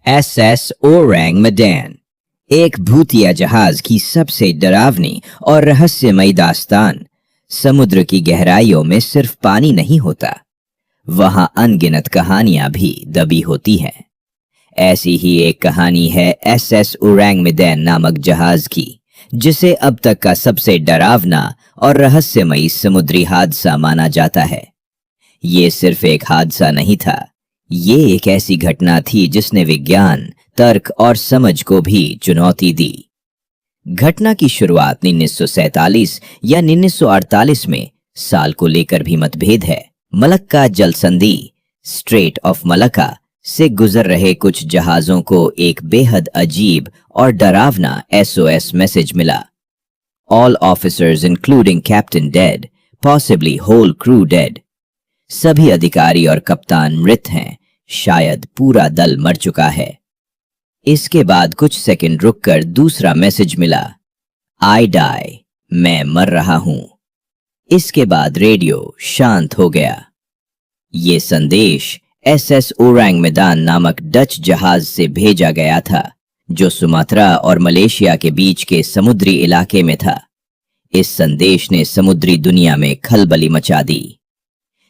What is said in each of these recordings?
SS ओरैंग मैदान, एक भूतिया जहाज की सबसे डरावनी और रहस्यमयी दास्तान। समुद्र की गहराइयों में सिर्फ पानी नहीं होता, वहां अनगिनत कहानियां भी दबी होती हैं। ऐसी ही एक कहानी है एसएस ओरैंग मैदान नामक जहाज की, जिसे अब तक का सबसे डरावना और रहस्यमयी समुद्री हादसा माना जाता है। ये सिर्फ एक हादसा नहीं था, ये एक ऐसी घटना थी जिसने विज्ञान, तर्क और समझ को भी चुनौती दी। घटना की शुरुआत 1947 या 1948 में, साल को लेकर भी मतभेद है। मलक्का जलसंधि, स्ट्रेट ऑफ मलक्का से गुजर रहे कुछ जहाजों को एक बेहद अजीब और डरावना एसओएस मैसेज मिला। All officers including captain dead, possibly whole crew dead. सभी अधिकारी और कप्तान मृत हैं, शायद पूरा दल मर चुका है। इसके बाद कुछ सेकंड रुककर दूसरा मैसेज मिला, आई डाई, मैं मर रहा हूं। इसके बाद रेडियो शांत हो गया। ये संदेश एसएस ओरैंग मैदान नामक डच जहाज से भेजा गया था, जो सुमात्रा और मलेशिया के बीच के समुद्री इलाके में था। इस संदेश ने समुद्री दुनिया में खलबली मचा दी।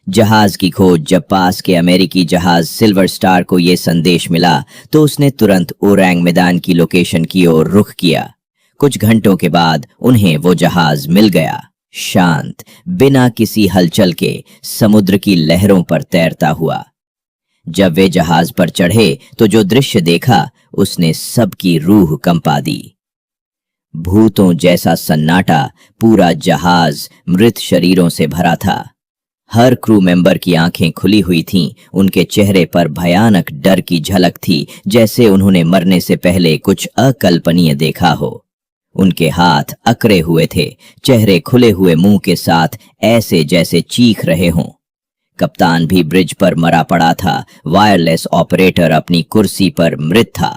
जहाज की खोज जब पास के अमेरिकी जहाज सिल्वर स्टार को यह संदेश मिला, तो उसने तुरंत ओरैंग मैदान की लोकेशन की ओर रुख किया। कुछ घंटों के बाद उन्हें वो जहाज मिल गया, शांत, बिना किसी हलचल के, समुद्र की लहरों पर तैरता हुआ। जब वे जहाज पर चढ़े तो जो दृश्य देखा, उसने सबकी रूह कंपा दी। भूतों जैसा सन्नाटा, पूरा जहाज मृत शरीरों से भरा था। हर क्रू मेंबर की आंखें खुली हुई थीं, उनके चेहरे पर भयानक डर की झलक थी, जैसे उन्होंने मरने से पहले कुछ अकल्पनीय देखा हो। उनके हाथ अकड़े हुए थे, चेहरे खुले हुए मुंह के साथ, ऐसे जैसे चीख रहे हों। कप्तान भी ब्रिज पर मरा पड़ा था, वायरलेस ऑपरेटर अपनी कुर्सी पर मृत था।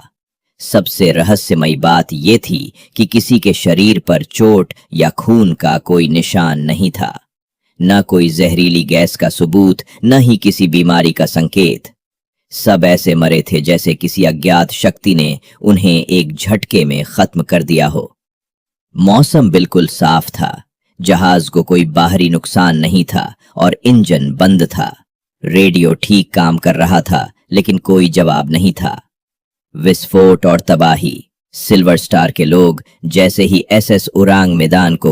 सबसे रहस्यमयी बात यह थी कि किसी के शरीर पर चोट या खून का कोई निशान नहीं था, न कोई जहरीली गैस का सबूत, न ही किसी बीमारी का संकेत। सब ऐसे मरे थे जैसे किसी अज्ञात शक्ति ने उन्हें एक झटके में खत्म कर दिया हो। मौसम बिल्कुल साफ था, जहाज को कोई बाहरी नुकसान नहीं था और इंजन बंद था। रेडियो ठीक काम कर रहा था, लेकिन कोई जवाब नहीं था। विस्फोट और तबाही। सिल्वर स्टार के लोग जैसे ही एसएस ओरैंग मैदान को